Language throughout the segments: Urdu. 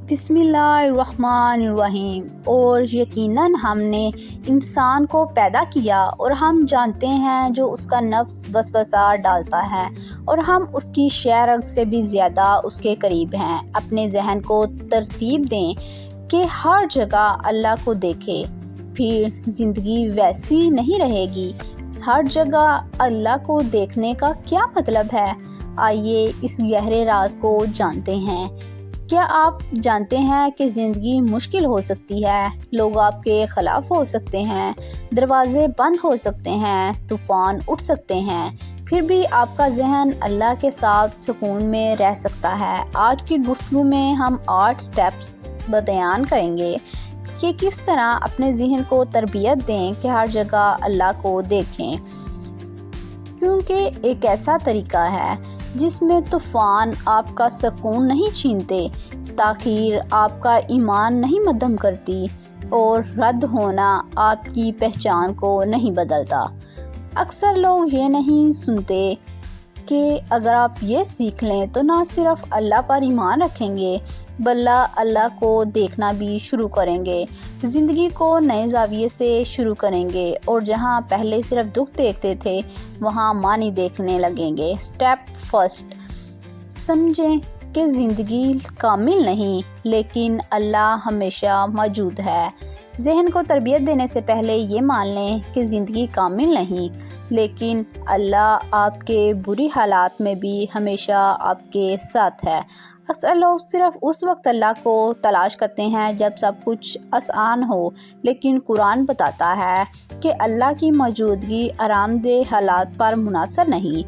بسم اللہ الرحمن الرحیم۔ اور یقیناً ہم نے انسان کو پیدا کیا اور ہم جانتے ہیں جو اس کا نفس وسوسہ ڈالتا ہے، اور ہم اس کی شرح سے بھی زیادہ اس کے قریب ہیں۔ اپنے ذہن کو ترتیب دیں کہ ہر جگہ اللہ کو دیکھیں، پھر زندگی ویسی نہیں رہے گی۔ ہر جگہ اللہ کو دیکھنے کا کیا مطلب ہے؟ آئیے اس گہرے راز کو جانتے ہیں۔ کیا آپ جانتے ہیں کہ زندگی مشکل ہو سکتی ہے، لوگ آپ کے خلاف ہو سکتے ہیں، دروازے بند ہو سکتے ہیں، طوفان اٹھ سکتے ہیں، پھر بھی آپ کا ذہن اللہ کے ساتھ سکون میں رہ سکتا ہے۔ آج کی گفتگو میں ہم 8 سٹیپس بیان کریں گے کہ کس طرح اپنے ذہن کو تربیت دیں کہ ہر جگہ اللہ کو دیکھیں، کیونکہ ایک ایسا طریقہ ہے جس میں طوفان آپ کا سکون نہیں چھینتے، تاخیر آپ کا ایمان نہیں مدھم کرتی، اور رد ہونا آپ کی پہچان کو نہیں بدلتا۔ اکثر لوگ یہ نہیں سنتے کہ اگر آپ یہ سیکھ لیں تو نہ صرف اللہ پر ایمان رکھیں گے بلکہ اللہ کو دیکھنا بھی شروع کریں گے، زندگی کو نئے زاویے سے شروع کریں گے، اور جہاں پہلے صرف دکھ دیکھتے تھے وہاں معنی دیکھنے لگیں گے۔ سٹیپ فرسٹ، سمجھیں کہ زندگی کامل نہیں لیکن اللہ ہمیشہ موجود ہے۔ ذہن کو تربیت دینے سے پہلے یہ مان لیں کہ زندگی کامل نہیں لیکن اللہ آپ کے بری حالات میں بھی ہمیشہ آپ کے ساتھ ہے۔ اکثر لوگ صرف اس وقت اللہ کو تلاش کرتے ہیں جب سب کچھ آسان ہو، لیکن قرآن بتاتا ہے کہ اللہ کی موجودگی آرام دہ حالات پر منحصر نہیں۔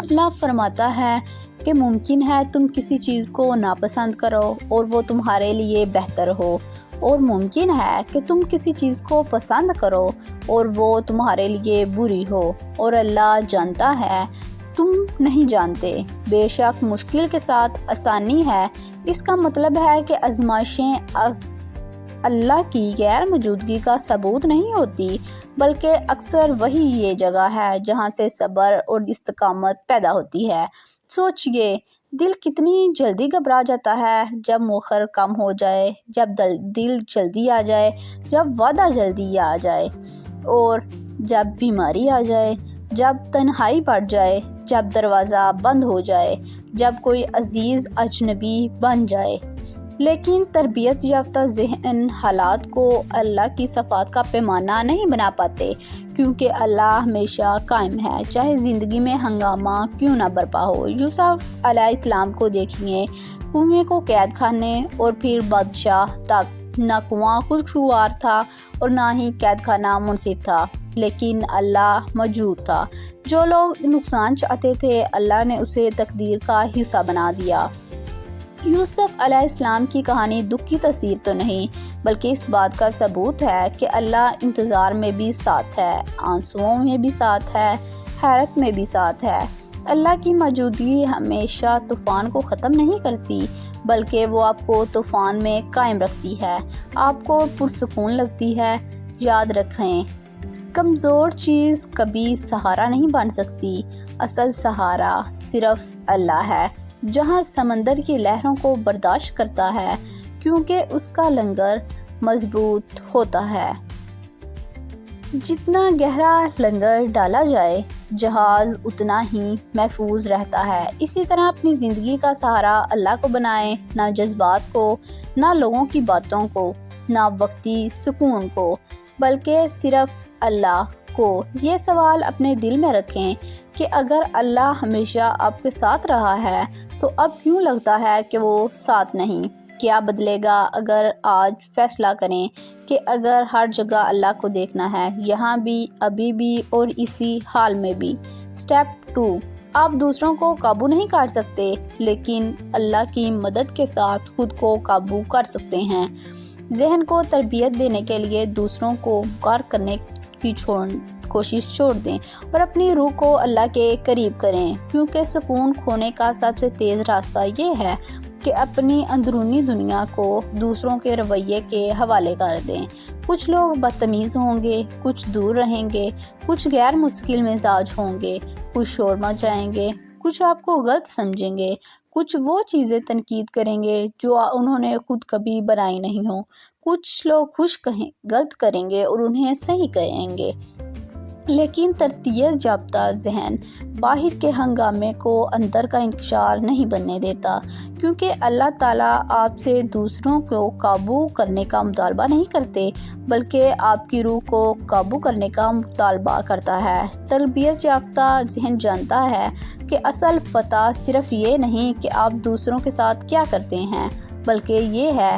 اللہ فرماتا ہے کہ ممکن ہے تم کسی چیز کو ناپسند کرو اور وہ تمہارے لیے بہتر ہو، اور ممکن ہے کہ تم کسی چیز کو پسند کرو اور وہ تمہارے لیے بری ہو، اور اللہ جانتا ہے تم نہیں جانتے۔ بے شک مشکل کے ساتھ آسانی ہے، اس کا مطلب ہے کہ آزمائشیں اللہ کی غیر موجودگی کا ثبوت نہیں ہوتی، بلکہ اکثر وہی یہ جگہ ہے جہاں سے صبر اور استقامت پیدا ہوتی ہے۔ سوچئے، دل کتنی جلدی گھبرا جاتا ہے جب موخر کم ہو جائے، جب دل جلدی آ جائے، جب وعدہ جلدی آ جائے، اور جب بیماری آ جائے، جب تنہائی بڑھ جائے، جب دروازہ بند ہو جائے، جب کوئی عزیز اجنبی بن جائے۔ لیکن تربیت یافتہ ذہن حالات کو اللہ کی صفات کا پیمانہ نہیں بنا پاتے، کیونکہ اللہ ہمیشہ قائم ہے، چاہے زندگی میں ہنگامہ کیوں نہ برپا ہو۔ یوسف علیہ السلام کو دیکھیے، کنویں کو قید خانے اور پھر بادشاہ تک، نہ کنواں خوشگوار تھا اور نہ ہی قید خانہ منصف تھا، لیکن اللہ موجود تھا۔ جو لوگ نقصان چاہتے تھے اللہ نے اسے تقدیر کا حصہ بنا دیا۔ یوسف علیہ السلام کی کہانی دکھ کی تصویر تو نہیں بلکہ اس بات کا ثبوت ہے کہ اللہ انتظار میں بھی ساتھ ہے، آنسوؤں میں بھی ساتھ ہے، حیرت میں بھی ساتھ ہے۔ اللہ کی موجودگی ہمیشہ طوفان کو ختم نہیں کرتی بلکہ وہ آپ کو طوفان میں قائم رکھتی ہے، آپ کو پرسکون لگتی ہے۔ یاد رکھیں، کمزور چیز کبھی سہارا نہیں بن سکتی، اصل سہارا صرف اللہ ہے، جہاں سمندر کی لہروں کو برداشت کرتا ہے کیونکہ اس کا لنگر مضبوط ہوتا ہے۔ جتنا گہرا لنگر ڈالا جائے جہاز اتنا ہی محفوظ رہتا ہے۔ اسی طرح اپنی زندگی کا سہارا اللہ کو بنائیں، نہ جذبات کو، نہ لوگوں کی باتوں کو، نہ وقتی سکون کو، بلکہ صرف اللہ کو۔ یہ سوال اپنے دل میں رکھیں کہ اگر اللہ ہمیشہ آپ کے ساتھ رہا ہے تو اب کیوں لگتا ہے کہ وہ ساتھ نہیں؟ کیا بدلے گا اگر آج فیصلہ کریں کہ اگر ہر جگہ اللہ کو دیکھنا ہے، یہاں بھی، ابھی بھی، اور اسی حال میں بھی۔ سٹیپ 2، آپ دوسروں کو قابو نہیں کر سکتے لیکن اللہ کی مدد کے ساتھ خود کو قابو کر سکتے ہیں۔ ذہن کو تربیت دینے کے لیے دوسروں کو انکار کرنے کی کوشش چھوڑ دیں اور اپنی روح کو اللہ کے قریب کریں، کیونکہ سکون کھونے کا سب سے تیز راستہ یہ ہے کہ اپنی اندرونی دنیا کو دوسروں کے رویے کے حوالے کر دیں۔ کچھ لوگ بدتمیز ہوں گے، کچھ دور رہیں گے، کچھ غیر مستقل مزاج ہوں گے، کچھ شور مچائیں گے، کچھ آپ کو غلط سمجھیں گے، کچھ وہ چیزیں تنقید کریں گے جو انہوں نے خود کبھی بنائی نہیں ہوں، کچھ لوگ غلط کریں گے اور انہیں صحیح کہیں گے، لیکن ترتیب یافتہ ذہن باہر کے ہنگامے کو اندر کا انکشار نہیں بننے دیتا، کیونکہ اللہ تعالیٰ آپ سے دوسروں کو قابو کرنے کا مطالبہ نہیں کرتے بلکہ آپ کی روح کو قابو کرنے کا مطالبہ کرتا ہے۔ تربیت یافتہ ذہن جانتا ہے کہ اصل فتح صرف یہ نہیں کہ آپ دوسروں کے ساتھ کیا کرتے ہیں، بلکہ یہ ہے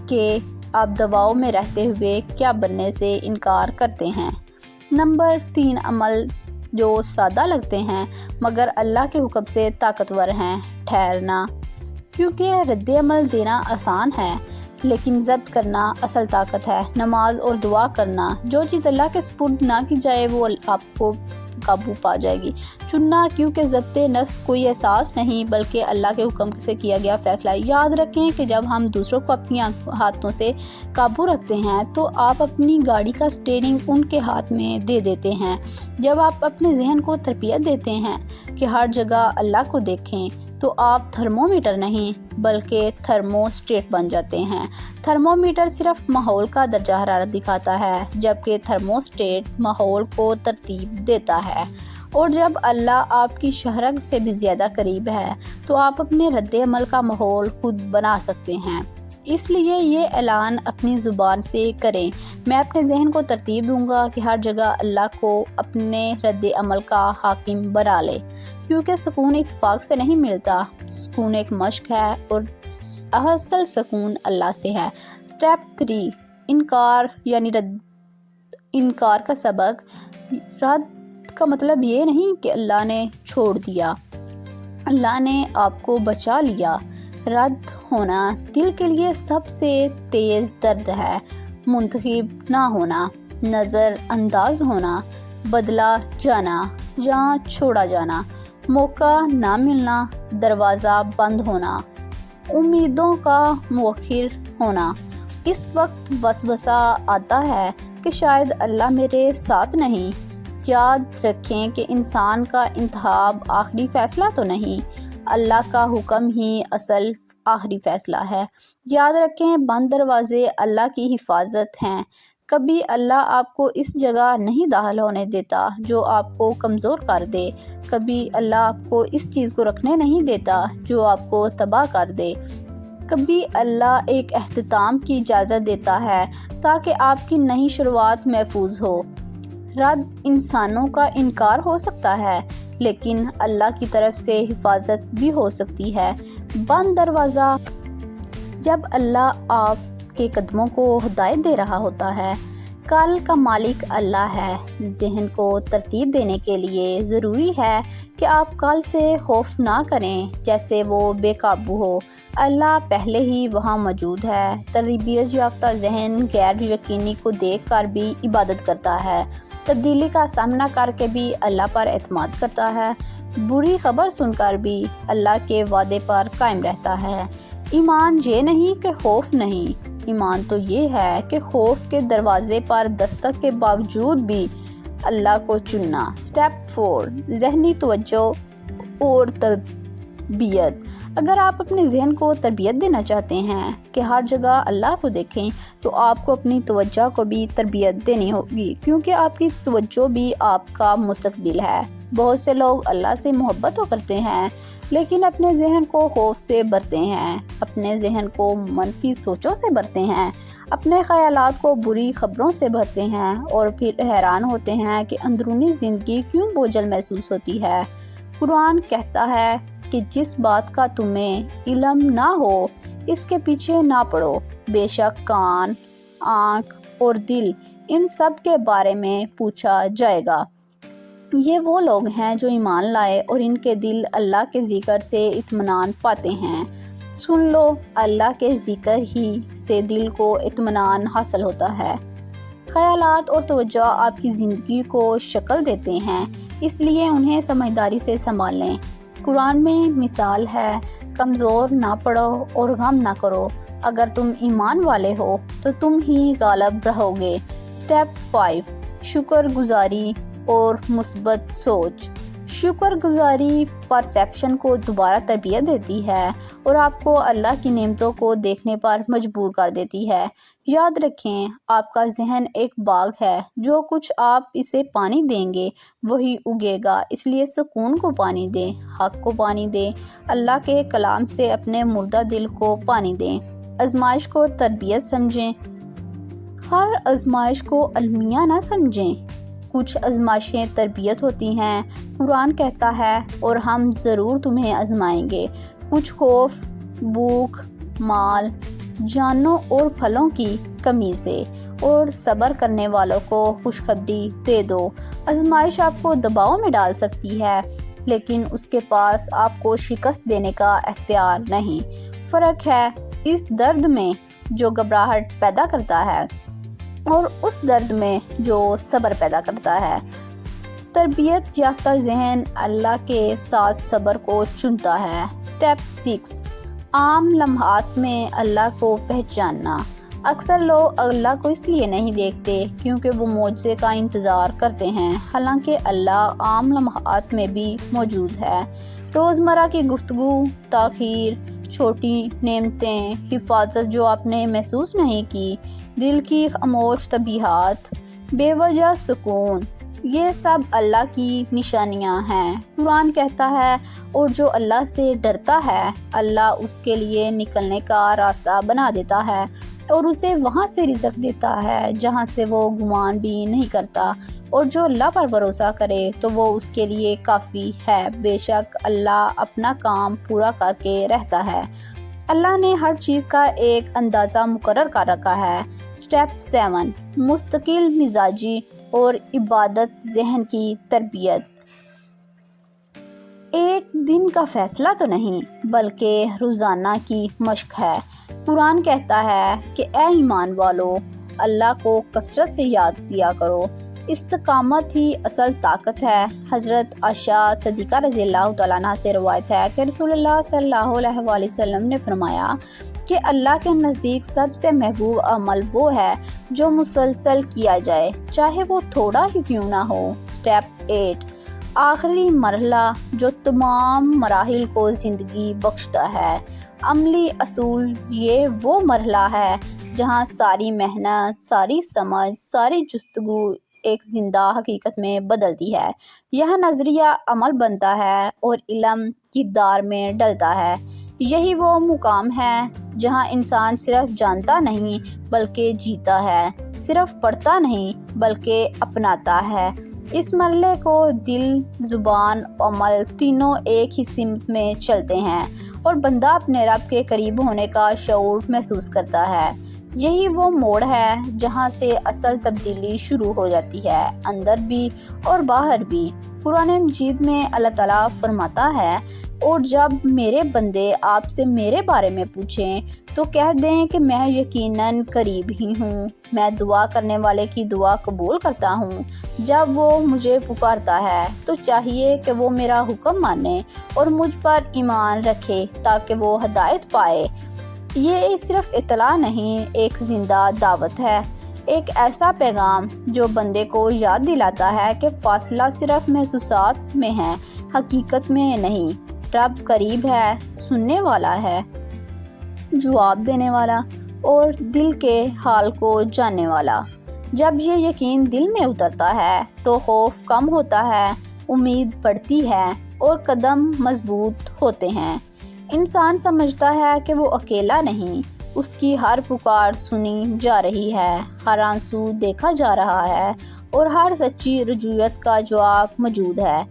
کہ آپ دباؤ میں رہتے ہوئے کیا بننے سے انکار کرتے ہیں۔ نمبر 3، عمل جو سادہ لگتے ہیں مگر اللہ کے حکم سے طاقتور ہیں۔ ٹھہرنا، کیونکہ رد عمل دینا آسان ہے لیکن ضبط کرنا اصل طاقت ہے۔ نماز اور دعا کرنا، جو چیز اللہ کے سپرد نہ کی جائے وہ آپ کو قابو پا جائے گی۔ چننا، کیونکہ ضبط نفس کوئی احساس نہیں بلکہ اللہ کے حکم سے کیا گیا فیصلہ ہے۔ یاد رکھیں کہ جب ہم دوسروں کو اپنی ہاتھوں سے قابو رکھتے ہیں تو آپ اپنی گاڑی کا اسٹیئرنگ ان کے ہاتھ میں دے دیتے ہیں۔ جب آپ اپنے ذہن کو تربیت دیتے ہیں کہ ہر جگہ اللہ کو دیکھیں تو آپ تھرمومیٹر نہیں بلکہ تھرموسٹیٹ بن جاتے ہیں۔ تھرمومیٹر صرف ماحول کا درجہ حرارت دکھاتا ہے جبکہ تھرموسٹیٹ ماحول کو ترتیب دیتا ہے، اور جب اللہ آپ کی شہرگ سے بھی زیادہ قریب ہے تو آپ اپنے رد عمل کا ماحول خود بنا سکتے ہیں۔ اس لیے یہ اعلان اپنی زبان سے کریں، میں اپنے ذہن کو ترتیب دوں گا کہ ہر جگہ اللہ کو اپنے رد عمل کا حاکم بنا لے، کیونکہ سکون اتفاق سے نہیں ملتا، سکون ایک مشق ہے اور اصل سکون اللہ سے ہے۔ سٹیپ 3، انکار یعنی انکار کا سبق۔ رد کا مطلب یہ نہیں کہ اللہ نے چھوڑ دیا، اللہ نے آپ کو بچا لیا۔ رد ہونا دل کے لیے سب سے تیز درد ہے۔ منتخب نہ ہونا، نظر انداز ہونا، بدلا جانا یا چھوڑا جانا، موقع نہ ملنا، دروازہ بند ہونا، امیدوں کا مؤخر ہونا۔ اس وقت وسوسہ آتا ہے کہ شاید اللہ میرے ساتھ نہیں۔ یاد رکھیں کہ انسان کا انتخاب آخری فیصلہ تو نہیں، اللہ کا حکم ہی اصل آخری فیصلہ ہے۔ یاد رکھیں بند دروازے اللہ کی حفاظت ہیں۔ کبھی اللہ آپ کو اس جگہ نہیں داخل ہونے دیتا جو آپ کو کمزور کر دے، کبھی اللہ آپ کو اس چیز کو رکھنے نہیں دیتا جو آپ کو تباہ کر دے، کبھی اللہ ایک اختتام کی اجازت دیتا ہے تاکہ آپ کی نئی شروعات محفوظ ہو۔ رد انسانوں کا انکار ہو سکتا ہے لیکن اللہ کی طرف سے حفاظت بھی ہو سکتی ہے۔ بند دروازہ، جب اللہ آپ کے قدموں کو ہدایت دے رہا ہوتا ہے۔ کل کا مالک اللہ ہے۔ ذہن کو ترتیب دینے کے لیے ضروری ہے کہ آپ کل سے خوف نہ کریں جیسے وہ بے قابو ہو، اللہ پہلے ہی وہاں موجود ہے۔ تربیت یافتہ ذہن غیر یقینی کو دیکھ کر بھی عبادت کرتا ہے، تبدیلی کا سامنا کر کے بھی اللہ پر اعتماد کرتا ہے، بری خبر سن کر بھی اللہ کے وعدے پر قائم رہتا ہے۔ ایمان یہ نہیں کہ خوف نہیں، ایمان تو یہ ہے کہ خوف کے دروازے پر دستک کے باوجود بھی اللہ کو چننا۔ سٹیپ 4، ذہنی توجہ اور تربیت۔ اگر آپ اپنے ذہن کو تربیت دینا چاہتے ہیں کہ ہر جگہ اللہ کو دیکھیں تو آپ کو اپنی توجہ کو بھی تربیت دینی ہوگی، کیونکہ آپ کی توجہ بھی آپ کا مستقبل ہے۔ بہت سے لوگ اللہ سے محبت تو کرتے ہیں لیکن اپنے ذہن کو خوف سے بھرتے ہیں، اپنے ذہن کو منفی سوچوں سے بھرتے ہیں، اپنے خیالات کو بری خبروں سے بھرتے ہیں اور پھر حیران ہوتے ہیں کہ اندرونی زندگی کیوں بوجھل محسوس ہوتی ہے۔ قرآن کہتا ہے کہ جس بات کا تمہیں علم نہ ہو اس کے پیچھے نہ پڑو، بے شک کان، آنکھ اور دل ان سب کے بارے میں پوچھا جائے گا۔ یہ وہ لوگ ہیں جو ایمان لائے اور ان کے دل اللہ کے ذکر سے اطمینان پاتے ہیں۔ سن لو، اللہ کے ذکر ہی سے دل کو اطمینان حاصل ہوتا ہے۔ خیالات اور توجہ آپ کی زندگی کو شکل دیتے ہیں، اس لیے انہیں سمجھداری سے سنبھالیں۔ قرآن میں مثال ہے، کمزور نہ پڑو اور غم نہ کرو، اگر تم ایمان والے ہو تو تم ہی غالب رہو گے۔ سٹیپ 5، شکر گزاری اور مثبت سوچ۔ شکر گزاری پرسیپشن کو دوبارہ تربیت دیتی ہے اور آپ کو اللہ کی نعمتوں کو دیکھنے پر مجبور کر دیتی ہے۔ یاد رکھیں، آپ کا ذہن ایک باغ ہے، جو کچھ آپ اسے پانی دیں گے وہی اگے گا، اس لیے سکون کو پانی دیں، حق کو پانی دیں، اللہ کے کلام سے اپنے مردہ دل کو پانی دیں۔ آزمائش کو تربیت سمجھیں، ہر آزمائش کو المیہ نہ سمجھیں۔ کچھ آزمائشیں تربیت ہوتی ہیں، قرآن کہتا ہے اور ہم ضرور تمہیں آزمائیں گے۔ کچھ خوف، بھوک، مال، جانوں اور پھلوں کی کمی سے، اور صبر کرنے والوں کو خوشخبری دے دو۔ آزمائش آپ کو دباؤ میں ڈال سکتی ہے، لیکن اس کے پاس آپ کو شکست دینے کا اختیار نہیں۔ فرق ہے اس درد میں جو گھبراہٹ پیدا کرتا ہے اور اس درد میں جو صبر پیدا کرتا ہے۔ تربیت یافتہ ذہن اللہ کے ساتھ صبر کو چنتا ہے۔ سٹیپ 6، عام لمحات میں اللہ کو پہچاننا۔ اکثر لوگ اللہ کو اس لیے نہیں دیکھتے کیونکہ وہ معجزے کا انتظار کرتے ہیں، حالانکہ اللہ عام لمحات میں بھی موجود ہے۔ روزمرہ کی گفتگو، تاخیر، چھوٹی نعمتیں، حفاظت جو آپ نے محسوس نہیں کی، دل کی خاموش تسبیحات، بے وجہ سکون، یہ سب اللہ کی نشانیاں ہیں۔ قرآن کہتا ہے اور جو اللہ سے ڈرتا ہے اللہ اس کے لیے نکلنے کا راستہ بنا دیتا ہے اور اسے وہاں سے رزق دیتا ہے جہاں سے وہ گمان بھی نہیں کرتا، اور جو اللہ پر بھروسہ کرے تو وہ اس کے لیے کافی ہے۔ بے شک اللہ اپنا کام پورا کر کے رہتا ہے۔ اللہ نے ہر چیز کا ایک اندازہ مقرر کر رکھا ہے۔ سٹیپ 7، مستقل مزاجی اور عبادت ذہن کی تربیت۔ ایک دن کا فیصلہ تو نہیں بلکہ روزانہ کی مشق ہے۔ قرآن کہتا ہے کہ اے ایمان والو، اللہ کو کثرت سے یاد کیا کرو، استقامت ہی اصل طاقت ہے۔ حضرت عائشہ صدیقہ رضی اللہ تعالیٰ عنہا سے روایت ہے کہ رسول اللہ صلی اللہ علیہ وآلہ وسلم نے فرمایا کہ اللہ کے نزدیک سب سے محبوب عمل وہ ہے جو مسلسل کیا جائے، چاہے وہ تھوڑا ہی کیوں نہ ہو۔ سٹیپ 8، آخری مرحلہ جو تمام مراحل کو زندگی بخشتا ہے۔ عملی اصول، یہ وہ مرحلہ ہے جہاں ساری محنت، ساری سمجھ، ساری جستجو ایک زندہ حقیقت میں بدلتی ہے۔ یہ نظریہ عمل بنتا ہے اور علم کردار میں ڈلتا ہے۔ یہی وہ مقام ہے جہاں انسان صرف جانتا نہیں بلکہ جیتا ہے، صرف پڑھتا نہیں بلکہ اپناتا ہے۔ اس مرحلے کو دل، زبان، عمل تینوں ایک ہی سمت میں چلتے ہیں اور بندہ اپنے رب کے قریب ہونے کا شعور محسوس کرتا ہے۔ یہی وہ موڑ ہے جہاں سے اصل تبدیلی شروع ہو جاتی ہے، اندر بھی اور باہر بھی۔ قرآن مجید میں اللہ تعالیٰ فرماتا ہے، اور جب میرے بندے آپ سے میرے بارے میں پوچھیں تو کہہ دیں کہ میں یقیناً قریب ہی ہوں، میں دعا کرنے والے کی دعا قبول کرتا ہوں۔ جب وہ مجھے پکارتا ہے تو چاہیے کہ وہ میرا حکم مانے اور مجھ پر ایمان رکھے تاکہ وہ ہدایت پائے۔ یہ صرف اطلاع نہیں، ایک زندہ دعوت ہے، ایک ایسا پیغام جو بندے کو یاد دلاتا ہے کہ فاصلہ صرف محسوسات میں ہے، حقیقت میں نہیں۔ رب قریب ہے، سننے والا ہے، جواب دینے والا اور دل کے حال کو جاننے والا۔ جب یہ یقین دل میں اترتا ہے تو خوف کم ہوتا ہے، امید بڑھتی ہے اور قدم مضبوط ہوتے ہیں۔ انسان سمجھتا ہے کہ وہ اکیلا نہیں، اس کی ہر پکار سنی جا رہی ہے، ہر آنسو دیکھا جا رہا ہے اور ہر سچی رجوعیت کا جواب موجود ہے۔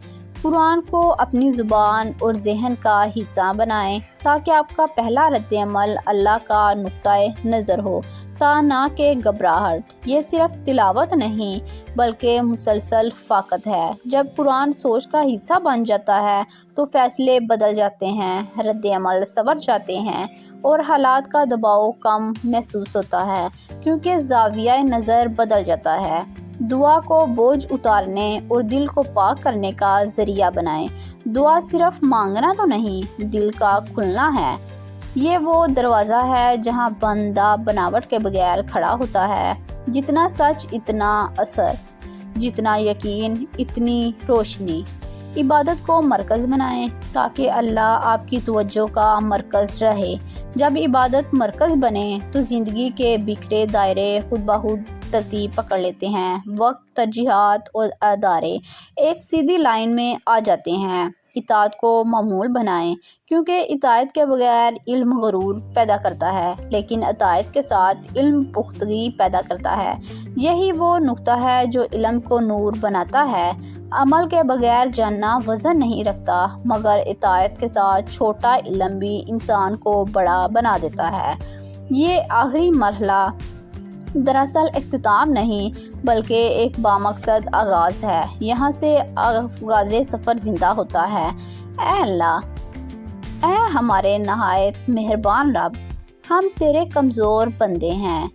قرآن کو اپنی زبان اور ذہن کا حصہ بنائیں تاکہ آپ کا پہلا رد عمل اللہ کا نقطۂ نظر ہو، تا نہ کہ گھبراہٹ۔ یہ صرف تلاوت نہیں بلکہ مسلسل فاقت ہے۔ جب قرآن سوچ کا حصہ بن جاتا ہے تو فیصلے بدل جاتے ہیں، رد عمل سنور جاتے ہیں اور حالات کا دباؤ کم محسوس ہوتا ہے کیونکہ زاویہ نظر بدل جاتا ہے۔ دعا کو بوجھ اتارنے اور دل کو پاک کرنے کا ذریعہ بنائیں۔ دعا صرف مانگنا تو نہیں، دل کا کھلنا ہے۔ یہ وہ دروازہ ہے جہاں بندہ بناوٹ کے بغیر کھڑا ہوتا ہے۔ جتنا سچ اتنا اثر، جتنا یقین اتنی روشنی۔ عبادت کو مرکز بنائیں تاکہ اللہ آپ کی توجہ کا مرکز رہے۔ جب عبادت مرکز بنے تو زندگی کے بکھرے دائرے خود بخود ترتیب پکڑ لیتے ہیں۔ وقت، ترجیحات اور ادارے ایک سیدھی لائن میں آ جاتے ہیں۔ اطاعت کو معمول بنائیں کیونکہ اطاعت کے بغیر علم غرور پیدا کرتا ہے، لیکن اطاعت کے ساتھ علم پختگی پیدا کرتا ہے۔ یہی وہ نقطہ ہے جو علم کو نور بناتا ہے۔ عمل کے بغیر جاننا وزن نہیں رکھتا، مگر اطاعت کے ساتھ چھوٹا علم بھی انسان کو بڑا بنا دیتا ہے۔ یہ آخری مرحلہ دراصل اختتام نہیں بلکہ ایک بامقصد آغاز ہے۔ یہاں سے آغاز سفر زندہ ہوتا ہے۔ اے اللہ، اے ہمارے نہایت مہربان رب، ہم تیرے کمزور بندے ہیں،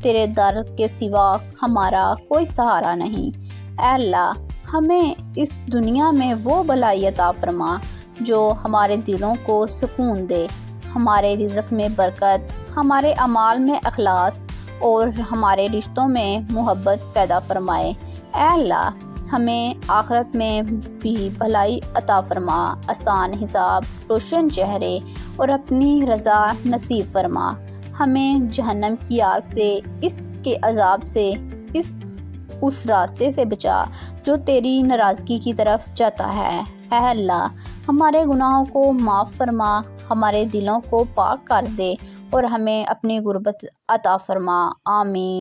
تیرے در کے سوا ہمارا کوئی سہارا نہیں۔ اے اللہ، ہمیں اس دنیا میں وہ بھلائی عطا فرما جو ہمارے دلوں کو سکون دے، ہمارے رزق میں برکت، ہمارے اعمال میں اخلاص اور ہمارے رشتوں میں محبت پیدا فرمائے۔ اے اللہ، ہمیں آخرت میں بھی بھلائی عطا فرما، آسان حساب، روشن چہرے اور اپنی رضا نصیب فرما۔ ہمیں جہنم کی آگ سے، اس کے عذاب سے، اس راستے سے بچا جو تیری ناراضگی کی طرف جاتا ہے۔ اے اللہ، ہمارے گناہوں کو معاف فرما، ہمارے دلوں کو پاک کر دے اور ہمیں اپنی قربت عطا فرما۔ آمین۔